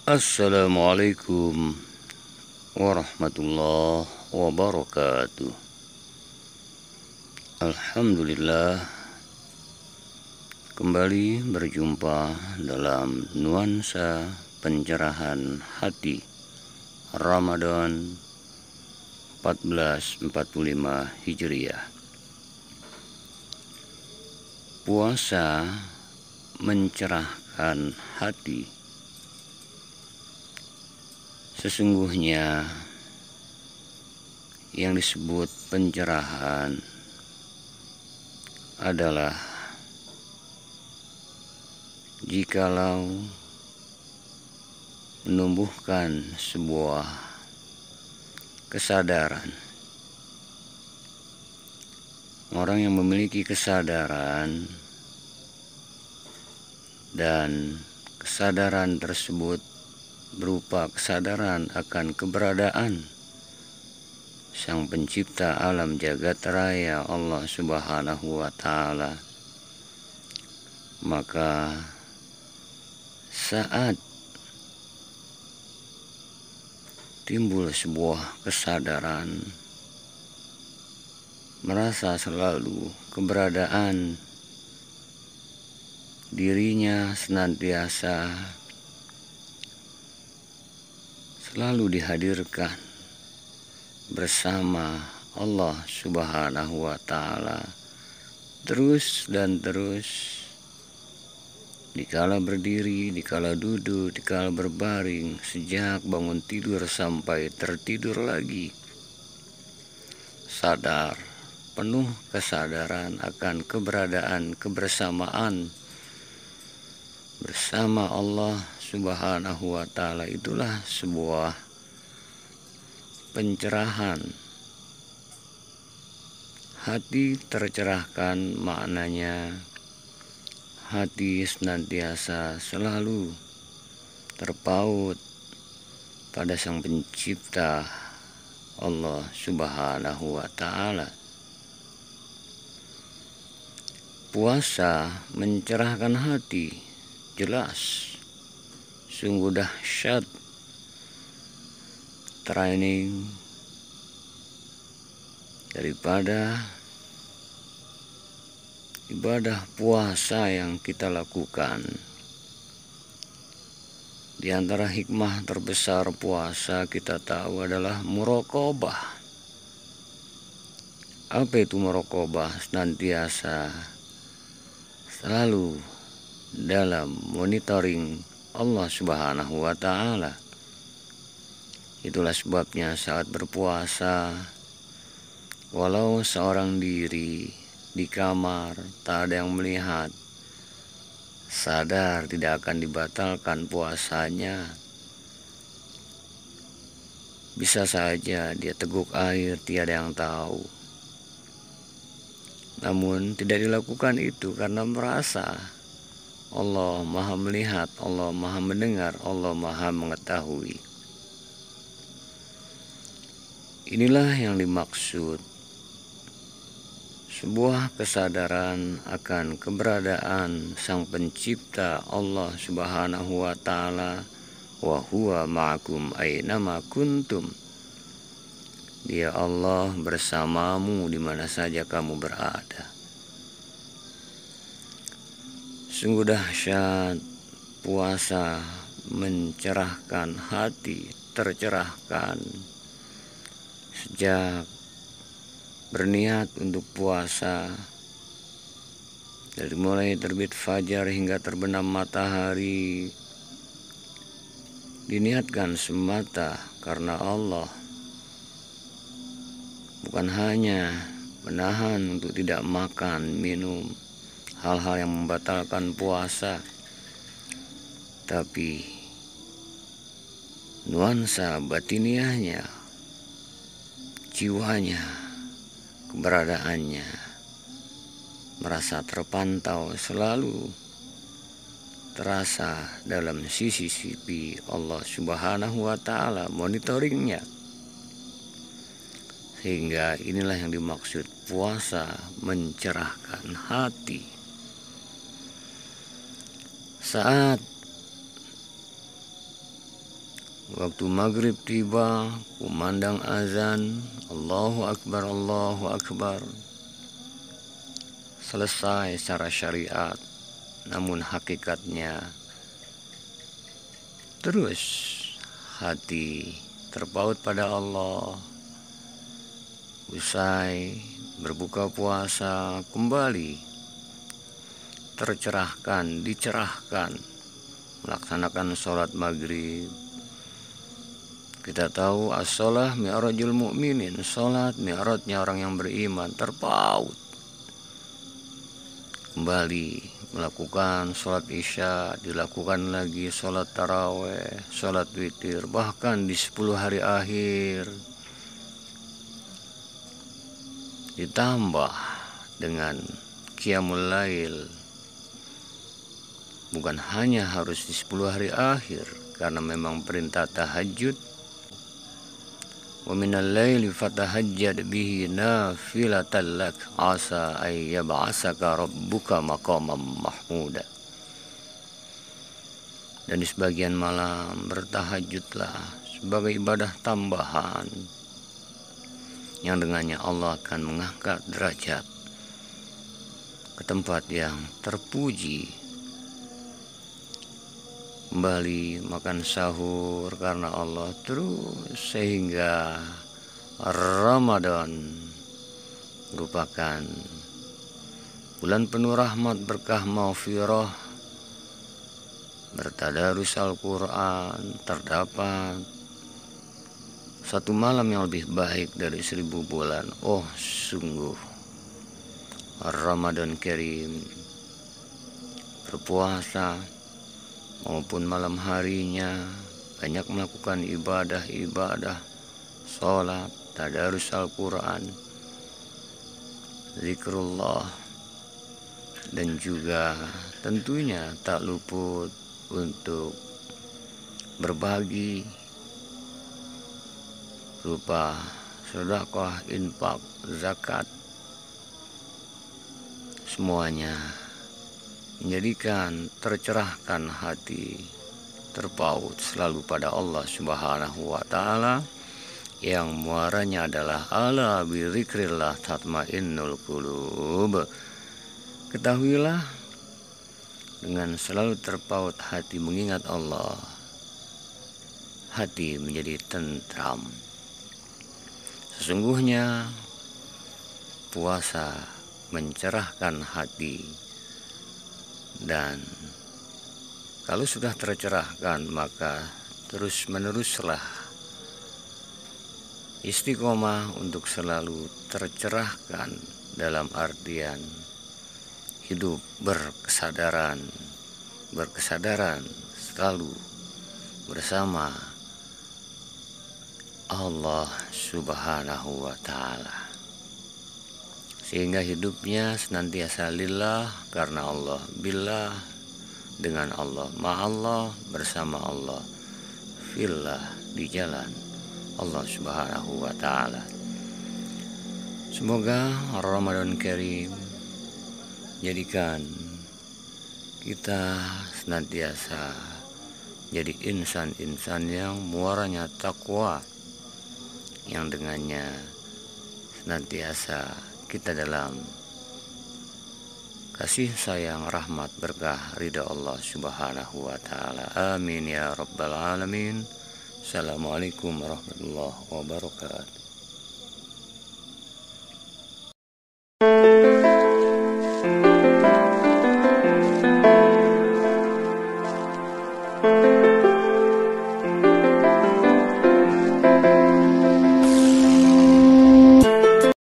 Assalamualaikum warahmatullahi wabarakatuh. Alhamdulillah, kembali berjumpa dalam nuansa pencerahan hati Ramadan 1445 Hijriah. Puasa mencerahkan hati. Sesungguhnya yang disebut pencerahan adalah jikalau menumbuhkan sebuah kesadaran. Orang yang memiliki kesadaran dan kesadaran tersebut berupa kesadaran akan keberadaan Sang Pencipta alam jagat raya Allah Subhanahu wa Ta'ala, maka saat timbul sebuah kesadaran, merasa selalu keberadaan dirinya senantiasa selalu dihadirkan bersama Allah Subhanahu wa Ta'ala terus dan terus, dikala berdiri, dikala duduk, dikala berbaring, sejak bangun tidur sampai tertidur lagi, sadar, penuh kesadaran akan keberadaan kebersamaan bersama Allah Subhanahu wa Ta'ala. Itulah sebuah pencerahan. Hati tercerahkan maknanya hati senantiasa selalu terpaut pada Sang Pencipta Allah Subhanahu wa Ta'ala. Puasa mencerahkan hati, jelas, sungguh dahsyat training daripada ibadah puasa yang kita lakukan. Di antara hikmah terbesar puasa kita tahu adalah muraqabah. Apa itu muraqabah? Senantiasa selalu dalam monitoring Allah Subhanahu wa Ta'ala. Itulah sebabnya saat berpuasa, walau seorang diri di kamar tak ada yang melihat, sadar tidak akan dibatalkan puasanya. Bisa saja dia teguk air, tiada yang tahu. Namun tidak dilakukan itu karena merasa Allah Maha melihat, Allah Maha mendengar, Allah Maha mengetahui. Inilah yang dimaksud sebuah kesadaran akan keberadaan Sang Pencipta Allah Subhanahu wa Ta'ala, wa huwa ma'akum aynama kuntum. Dia Allah bersamamu di mana saja kamu berada. Sungguh dahsyat puasa mencerahkan hati, tercerahkan sejak berniat untuk puasa, dari mulai terbit fajar hingga terbenam matahari, diniatkan semata karena Allah, bukan hanya menahan untuk tidak makan, minum, hal-hal yang membatalkan puasa, tapi nuansa batiniahnya, jiwanya, keberadaannya merasa terpantau, selalu terasa dalam sisi Allah Subhanahu wa Ta'ala, monitoringnya. Sehingga inilah yang dimaksud puasa mencerahkan hati. Saat Waktu maghrib tiba, kumandang azan, Allahu Akbar, Allahu Akbar. Selesai secara syariat, namun hakikatnya terus hati terpaut pada Allah. Usai berbuka puasa, kembali tercerahkan, dicerahkan, melaksanakan sholat maghrib. Kita tahu as-sholah mi'rajul mu'minin, sholat mi'rajnya orang yang beriman, terpaut. Kembali melakukan sholat isya, dilakukan lagi sholat taraweh, sholat witir, bahkan di 10 hari akhir. Ditambah dengan qiyamul lail. Bukan hanya harus di 10 hari akhir, karena memang perintah tahajud. Wa minal laili fatahajjad bihi nafilatan lak asa ay yab'asaka rabbuka maqaman mahmuda. Dan di sebagian malam bertahajudlah sebagai ibadah tambahan yang dengannya Allah akan mengangkat derajat ke tempat yang terpuji. Kembali makan sahur karena Allah terus, sehingga Ramadan merupakan bulan penuh rahmat, berkah, maghfirah, bertadarus Al-Quran. Terdapat satu malam yang lebih baik dari 1000 bulan. Oh sungguh Ramadan Karim, berpuasa maupun malam harinya banyak melakukan ibadah-ibadah, sholat, tadarus Al-Quran, zikrullah, dan juga tentunya tak luput untuk berbagi berupa sedekah, infak, zakat. Semuanya menjadikan tercerahkan hati, terpaut selalu pada Allah Subhanahu wa Ta'ala, yang muaranya adalah ala bi dzikrillah tatmainnul qulub. Ketahuilah, dengan selalu terpaut hati mengingat Allah, hati menjadi tentram. Sesungguhnya puasa mencerahkan hati. Dan kalau sudah tercerahkan, maka terus meneruslah istiqomah untuk selalu tercerahkan, dalam artian hidup berkesadaran selalu bersama Allah Subhanahu wa Ta'ala, sehingga hidupnya senantiasa lillah, karena Allah, billah, dengan Allah, ma'allah, bersama Allah, fillah, di jalan Allah Subhanahu wa Ta'ala. Semoga Ramadan Karim jadikan kita senantiasa jadi insan-insan yang muaranya takwa, yang dengannya senantiasa kita dalam kasih sayang, rahmat, berkah, ridha Allah Subhanahu wa Ta'ala. Amin ya rabbal alamin. Assalamualaikum warahmatullahi wabarakatuh.